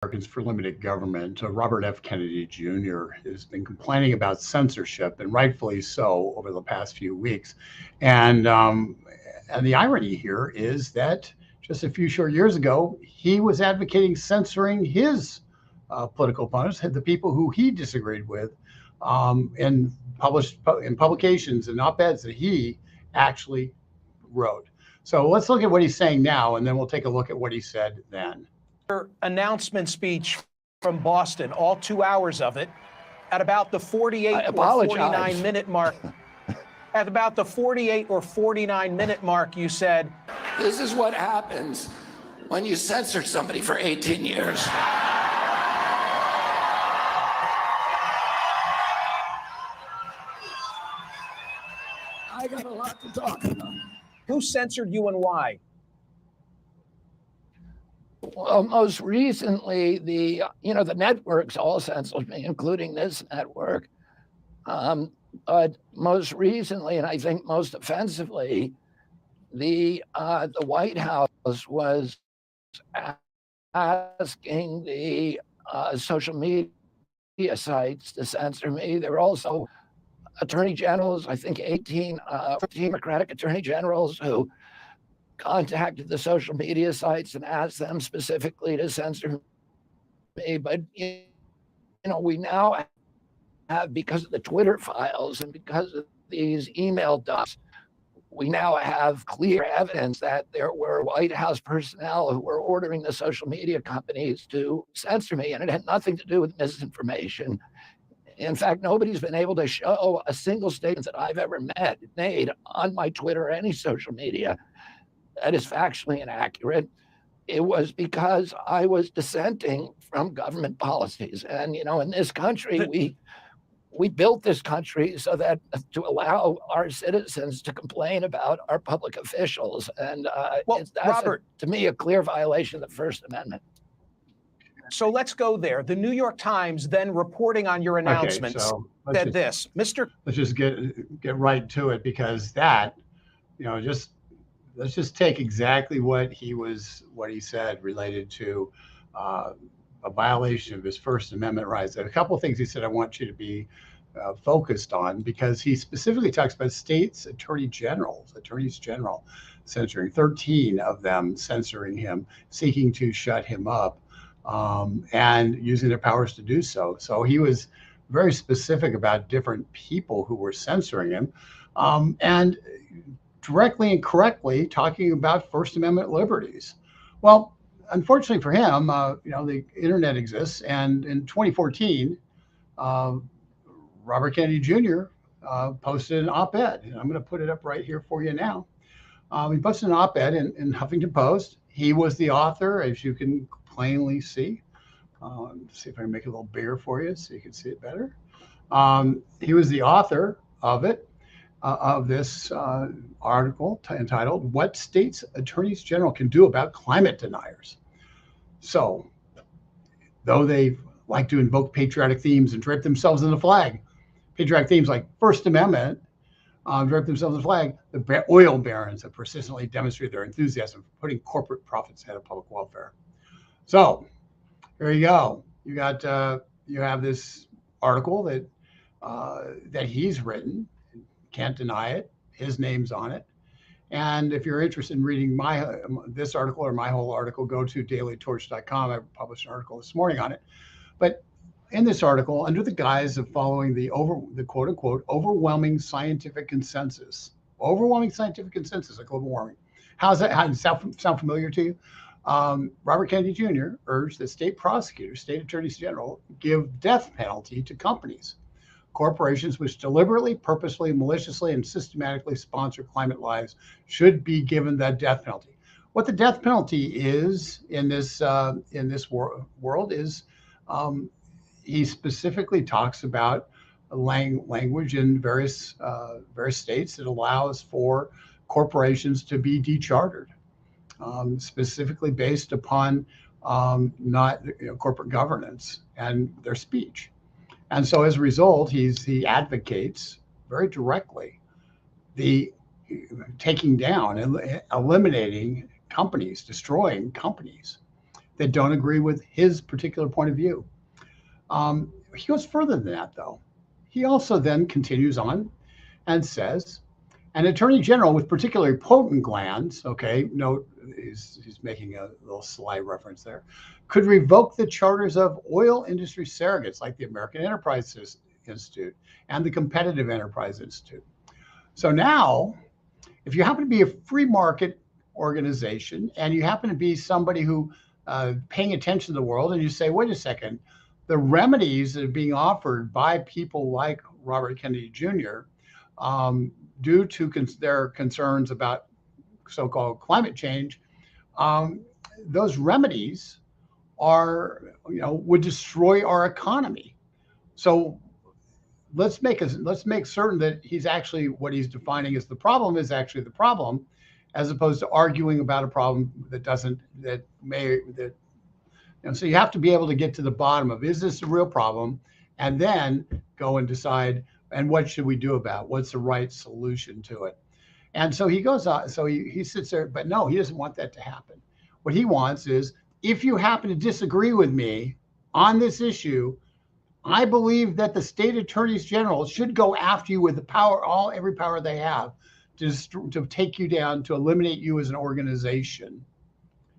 Americans for Limited Government, Robert F. Kennedy Jr., has been complaining about censorship, and rightfully so, over the past few weeks. And and the irony here is that just a few short years ago, he was advocating censoring his political opponents, the people who he disagreed with, in publications and op-eds that he actually wrote. So let's look at what he's saying now, and then we'll take a look at what he said then. Announcement speech from Boston, all 2 hours of it, at about the 48 or 49 minute mark. At about the 48 or 49 minute mark, you said, "This is what happens when you censor somebody for 18 years." I got a lot to talk about. Who censored you and why? Well, most recently, the networks all censored me, including this network. But most recently, and I think most offensively, the White House was asking the social media sites to censor me. There were also attorney generals, I think 18 Democratic attorney generals, who contacted the social media sites and asked them specifically to censor me. But we now have, because of the Twitter files and because of these email dumps, we now have clear evidence that there were White House personnel who were ordering the social media companies to censor me, and it had nothing to do with misinformation. In fact, nobody's been able to show a single statement that I've ever made on my Twitter or any social media that is factually inaccurate. It was because I was dissenting from government policies. And, in this country, we built this country so that to allow our citizens to complain about our public officials. And that's, Robert, to me, a clear violation of the First Amendment. So let's go there. The New York Times, then reporting on your announcements, said this, Mr. Let's just get right to it, because that, let's just take exactly what he said related to a violation of his First Amendment rights. There are a couple of things he said I want you to be focused on, because he specifically talks about states' attorneys general censoring, 13 of them censoring him, seeking to shut him up, and using their powers to do so. So he was very specific about different people who were censoring him, and directly and correctly talking about First Amendment liberties. Well, unfortunately for him, the internet exists, and in 2014, Robert Kennedy Jr. Posted an op-ed, and I'm going to put it up right here for you now. He posted an op-ed in Huffington Post. He was the author, as you can plainly see. See if I can make it a little bigger for you so you can see it better. He was the author of it. Of this article entitled "What States Attorneys General Can Do About Climate Deniers." So, though they like to invoke patriotic themes and drape themselves in the flag, patriotic themes like First Amendment, drape themselves in the flag, the oil barons have persistently demonstrated their enthusiasm for putting corporate profits ahead of public welfare. So, here you go. You have this article that he's written. Can't deny it. His name's on it. And if you're interested in reading this article or my whole article, go to dailytorch.com. I published an article this morning on it. But in this article, under the guise of following the quote unquote overwhelming scientific consensus on global warming. How does it sound familiar to you? Robert Kennedy Jr. urged that state prosecutors, state attorneys general, give death penalty to corporations which deliberately, purposefully, maliciously, and systematically sponsor climate lies should be given that death penalty. What the death penalty is in this world is, he specifically talks about language in various states that allows for corporations to be dechartered, specifically based upon not corporate governance and their speech. And so as a result, he advocates very directly the taking down and eliminating companies, destroying companies that don't agree with his particular point of view. He goes further than that, though. He also then continues on and says, an attorney general with particularly potent glands, okay, note he's making a little sly reference there, could revoke the charters of oil industry surrogates like the American Enterprise Institute and the Competitive Enterprise Institute. So now, if you happen to be a free market organization and you happen to be somebody who paying attention to the world, and you say, wait a second, the remedies that are being offered by people like Robert Kennedy Jr., due to their concerns about so-called climate change, those remedies are, would destroy our economy. So let's make certain that he's actually, what he's defining as the problem is actually the problem, as opposed to arguing about a problem so you have to be able to get to the bottom of, is this a real problem? And then go and decide, and what should we do about it? What's the right solution to it? And so he goes on, so he sits there, but no, he doesn't want that to happen. What he wants is, if you happen to disagree with me on this issue, I believe that the state attorneys general should go after you with the power, every power they have to take you down, to eliminate you as an organization.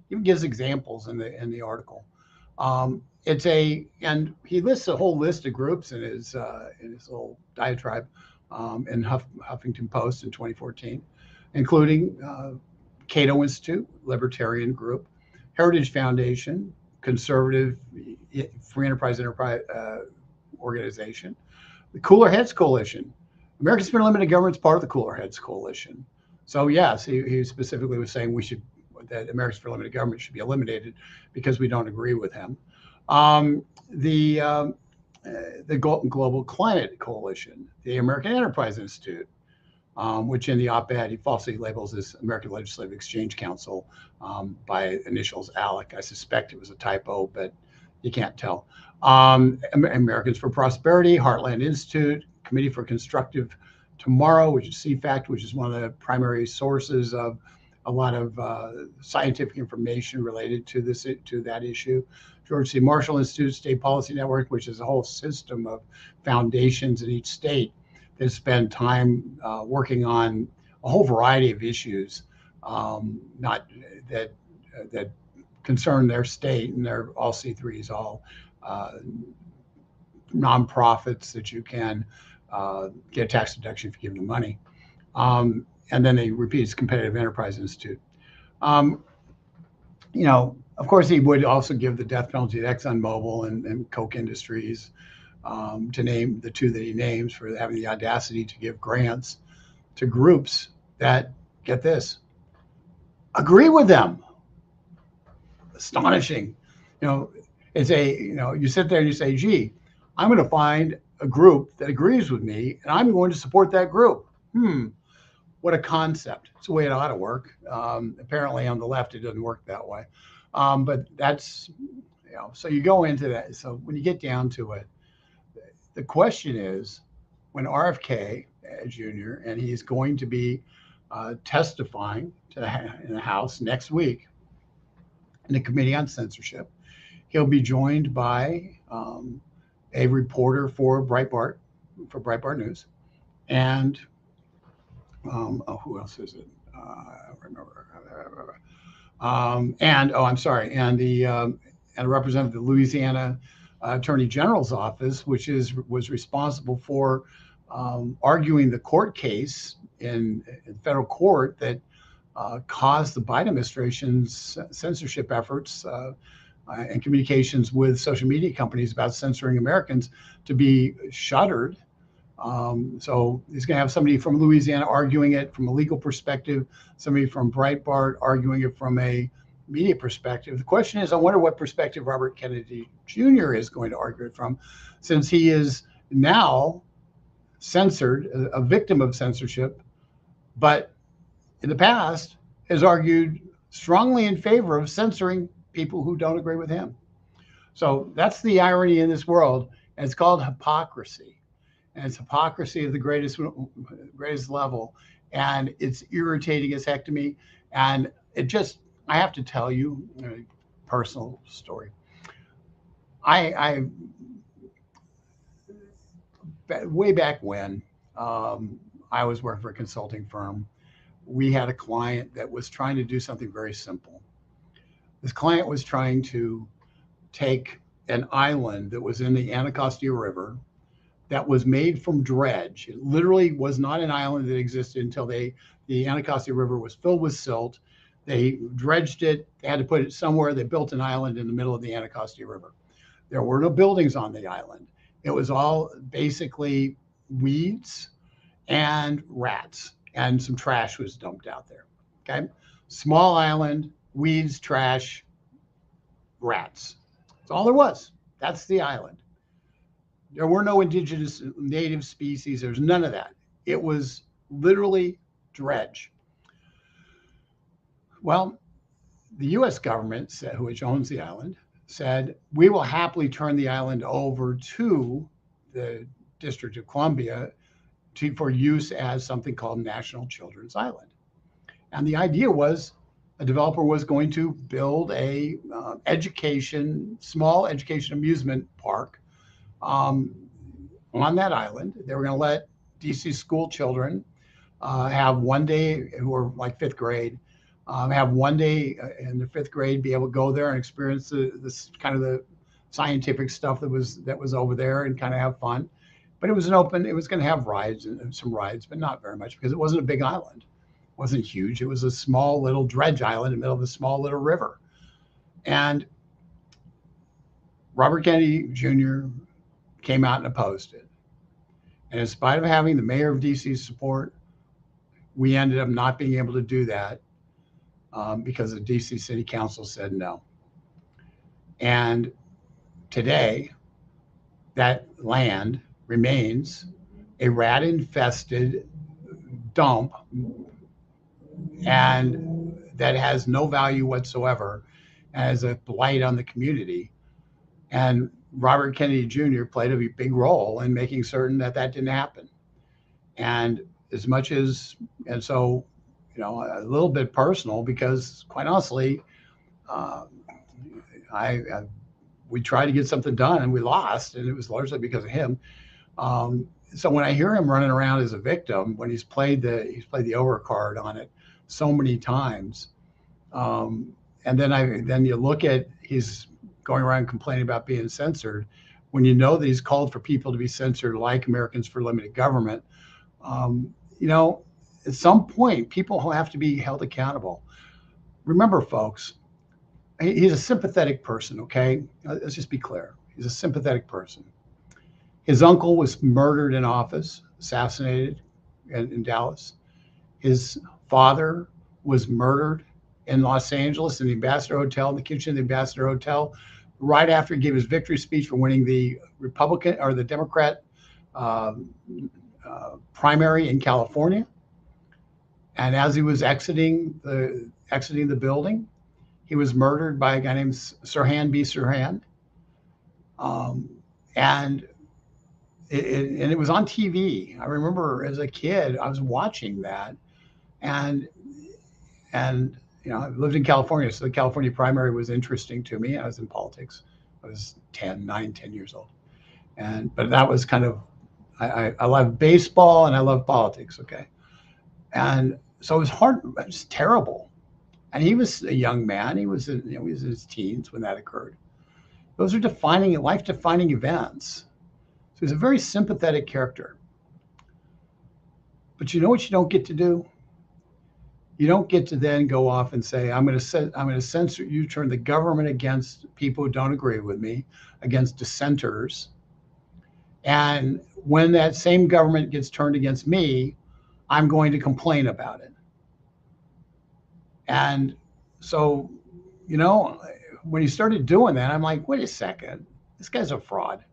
He gives examples in the article. And he lists a whole list of groups in his little diatribe in Huffington Post in 2014, including Cato Institute, Libertarian Group, Heritage Foundation, Conservative Free Enterprise Organization, the Cooler Heads Coalition. Americans for Limited Government is part of the Cooler Heads Coalition. So yes, he specifically was saying that Americans for Limited Government should be eliminated because we don't agree with him. The Global Climate Coalition, the American Enterprise Institute, which in the op-ed he falsely labels as American Legislative Exchange Council by initials ALEC. I suspect it was a typo, but you can't tell. Americans for Prosperity, Heartland Institute, Committee for Constructive Tomorrow, which is CFACT, which is one of the primary sources of a lot of scientific information related to that issue. George C. Marshall Institute, State Policy Network, which is a whole system of foundations in each state that spend time working on a whole variety of issues, not that concern their state, and they're all C3s, all nonprofits that you can get a tax deduction if you give them money. And then they repeat it's Competitive Enterprise Institute. Of course, he would also give the death penalty to ExxonMobil and Koch Industries, to name the two that he names, for having the audacity to give grants to groups that, get this, agree with them. Astonishing. You sit there and you say, gee, I'm going to find a group that agrees with me, and I'm going to support that group. What a concept. It's the way it ought to work. Apparently on the left, it doesn't work that way. But that's, so you go into that. So when you get down to it, the question is, when RFK Jr., and he's going to be testifying in the House next week in the Committee on Censorship, he'll be joined by a reporter for Breitbart News, and who else is it? I don't remember. And a representative of the Louisiana Attorney General's office, which was responsible for arguing the court case in federal court that caused the Biden administration's censorship efforts and communications with social media companies about censoring Americans to be shuttered. So he's going to have somebody from Louisiana arguing it from a legal perspective, somebody from Breitbart arguing it from a media perspective. The question is, I wonder what perspective Robert Kennedy Jr. is going to argue it from, since he is now censored, a victim of censorship, but in the past has argued strongly in favor of censoring people who don't agree with him. So that's the irony in this world, and it's called hypocrisy. And it's hypocrisy of the greatest level. And it's irritating as heck to me. And it just, I have to tell you, personal story. I way back when I was working for a consulting firm, we had a client that was trying to do something very simple. This client was trying to take an island that was in the Anacostia River that was made from dredge. It literally was not an island that existed until the Anacostia River was filled with silt. They dredged it. They had to put it somewhere. They built an island in the middle of the Anacostia River. There were no buildings on the island. It was all basically weeds and rats, and some trash was dumped out there. Okay. Small island, weeds, trash, rats. That's all there was. That's the island. There were no indigenous native species. There's none of that. It was literally dredge. Well, the U.S. government, which owns the island, said, we will happily turn the island over to the District of Columbia for use as something called National Children's Island. And the idea was a developer was going to build a small education amusement park on that island. They were going to let DC school children have one day, who are like fifth grade, have one day in the fifth grade, be able to go there and experience this kind of the scientific stuff that was over there and kind of have fun. But it was it was going to have rides and some rides, but not very much because it wasn't a big island. It wasn't huge. It was a small little dredge island in the middle of a small little river. And Robert Kennedy Jr. came out and opposed it. And in spite of having the mayor of DC's support, we ended up not being able to do that because the DC City Council said no. And today, that land remains a rat-infested dump, and that has no value whatsoever, as a blight on the community. And Robert Kennedy Jr. played a big role in making certain that didn't happen. And so, a little bit personal, because quite honestly, we tried to get something done and we lost, and it was largely because of him. So when I hear him running around as a victim, when he's played the overcard on it so many times, and then you look at he's going around complaining about being censored, when you know that he's called for people to be censored like Americans for Limited Government. At some point, people will have to be held accountable. Remember, folks, he's a sympathetic person, okay? Let's just be clear. He's a sympathetic person. His uncle was murdered in office, assassinated in Dallas. His father was murdered in Los Angeles in the Ambassador Hotel, in the kitchen of the Ambassador Hotel, right after he gave his victory speech for winning the Republican or the Democrat primary in California. And as he was exiting the building, he was murdered by a guy named Sirhan B. Sirhan. And it was on TV. I remember as a kid, I was watching that. And I lived in California, so the California primary was interesting to me. I was in politics. I was 10 years old. But that was kind of, I love baseball and I love politics, okay? And so it was hard, it was terrible. And he was a young man. He was in his teens when that occurred. Those are life-defining events. So he's a very sympathetic character. But you know what you don't get to do? You don't get to then go off and say, I'm going to censor you, turn the government against people who don't agree with me, against dissenters. And when that same government gets turned against me, I'm going to complain about it. And so, when he started doing that, I'm like, wait a second, this guy's a fraud.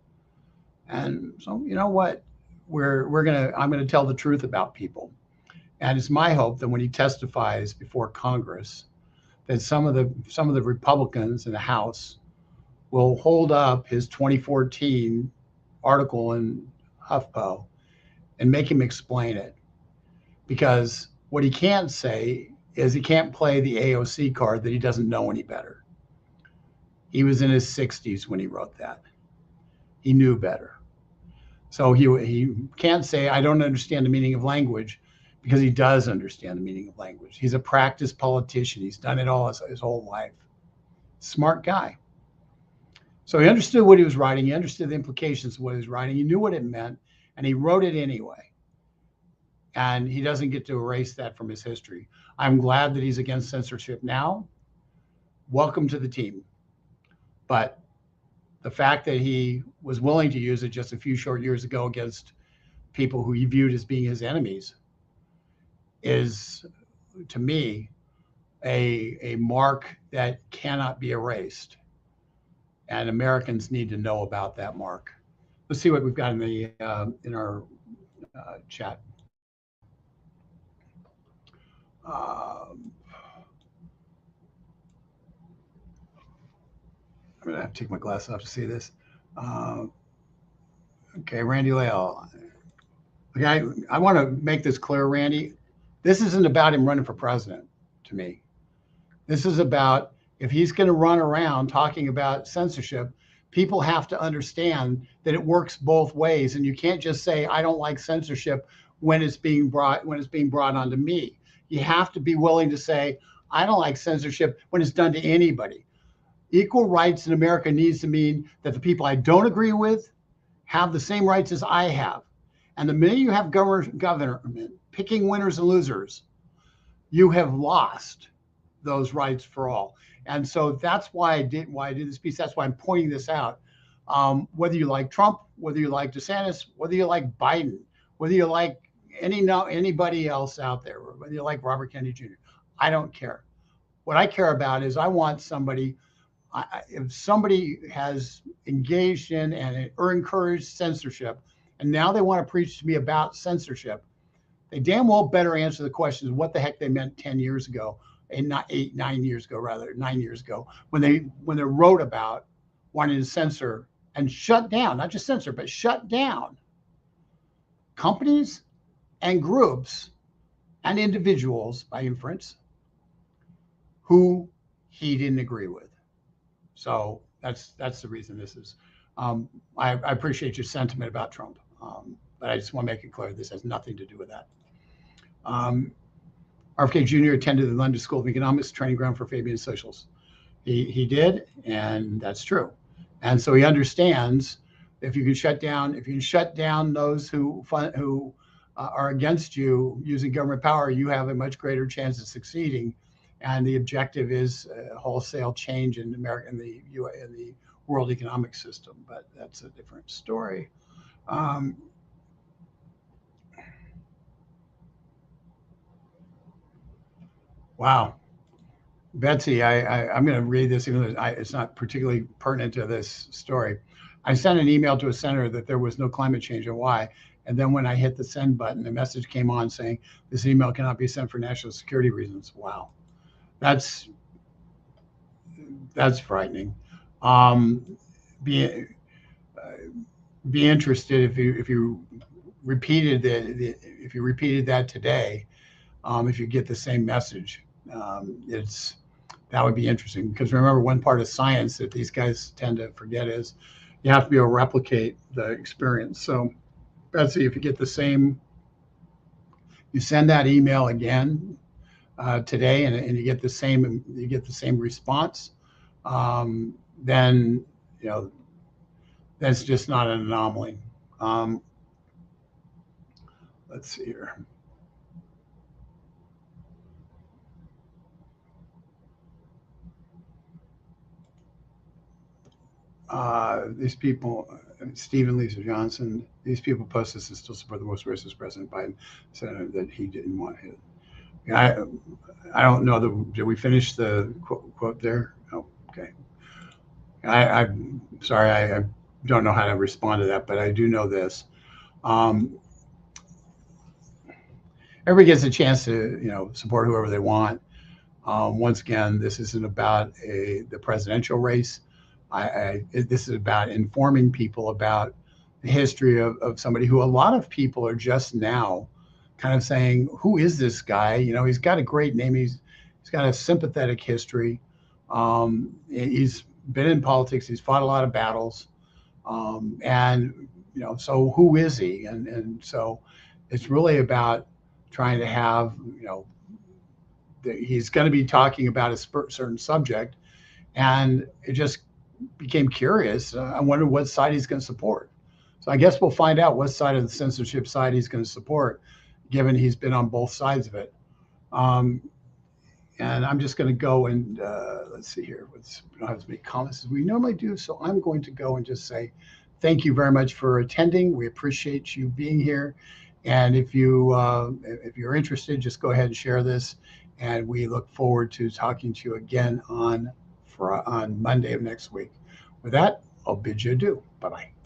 And so, you know what? I'm going to tell the truth about people. And it's my hope that when he testifies before Congress, that some of the Republicans in the House will hold up his 2014 article in HuffPo and make him explain it. Because what he can't say is he can't play the AOC card that he doesn't know any better. He was in his 60s when he wrote that. He knew better. So he can't say, I don't understand the meaning of language, because he does understand the meaning of language. He's a practiced politician. He's done it all his whole life. Smart guy. So he understood what he was writing. He understood the implications of what he was writing. He knew what it meant, and he wrote it anyway. And he doesn't get to erase that from his history. I'm glad that he's against censorship now. Welcome to the team. But the fact that he was willing to use it just a few short years ago against people who he viewed as being his enemies is, to me, a mark that cannot be erased. And Americans need to know about that mark. Let's see what we've got in our chat. I'm gonna have to take my glasses off to see this. Okay, Randy Lale. Okay, I want to make this clear, Randy. This isn't about him running for president, to me. This is about, if he's going to run around talking about censorship, people have to understand that it works both ways, and you can't just say, I don't like censorship when it's being brought onto me. You have to be willing to say, I don't like censorship when it's done to anybody. Equal rights in America needs to mean that the people I don't agree with have the same rights as I have. And the minute you have government picking winners and losers, you have lost those rights for all. And so that's why I did this piece. That's why I'm pointing this out. Whether you like Trump, whether you like DeSantis, whether you like Biden, whether you like anybody else out there, whether you like Robert Kennedy Jr., I don't care. What I care about is I want somebody, if somebody has engaged in or encouraged censorship, and now they want to preach to me about censorship, they damn well better answer the questions what the heck they meant 10 years ago, and not 9 years ago, when they wrote about wanting to censor and shut down, not just censor, but shut down companies and groups and individuals, by inference, who he didn't agree with. So that's the reason this is. I appreciate your sentiment about Trump, but I just want to make it clear this has nothing to do with that. RFK Jr. attended the London School of Economics, training ground for Fabian socials. He did, and that's true. And so he understands if you can shut down those who are against you using government power, you have a much greater chance of succeeding. And the objective is wholesale change in America, in the world economic system. But that's a different story. Wow. Betsy, I'm going to read this, even though it's not particularly pertinent to this story. I sent an email to a senator that there was no climate change and why. And then when I hit the send button, the message came on saying this email cannot be sent for national security reasons. Wow. That's frightening. Be interested if you repeated that today, if you get the same message. That would be interesting, because remember, one part of science that these guys tend to forget is you have to be able to replicate the experience. So Betsy, if you get the same, you send that email again today, and you get the same response, then that's just not an anomaly. Let's see here. These people, Stephen Lisa Johnson, these people post this and still support the most racist President Biden, said that he didn't want his. I don't know. Did we finish the quote there? Oh, okay. I'm sorry. I don't know how to respond to that, but I do know this. Everybody gets a chance to, support whoever they want. Once again, this isn't about the presidential race. This is about informing people about the history of somebody who a lot of people are just now kind of saying, who is this guy? He's got a great name. He's got a sympathetic history. He's been in politics. He's fought a lot of battles. And, so who is he? And so it's really about trying to have, he's going to be talking about a certain subject. And it just became curious. I wonder what side he's going to support. So I guess we'll find out what side of the censorship side he's going to support, given he's been on both sides of it. And I'm just going to go and let's see here. We don't have as many comments as we normally do. So I'm going to go and just say thank you very much for attending. We appreciate you being here. And if you're interested, just go ahead and share this. And we look forward to talking to you again on Monday of next week. With that, I'll bid you adieu. Bye-bye.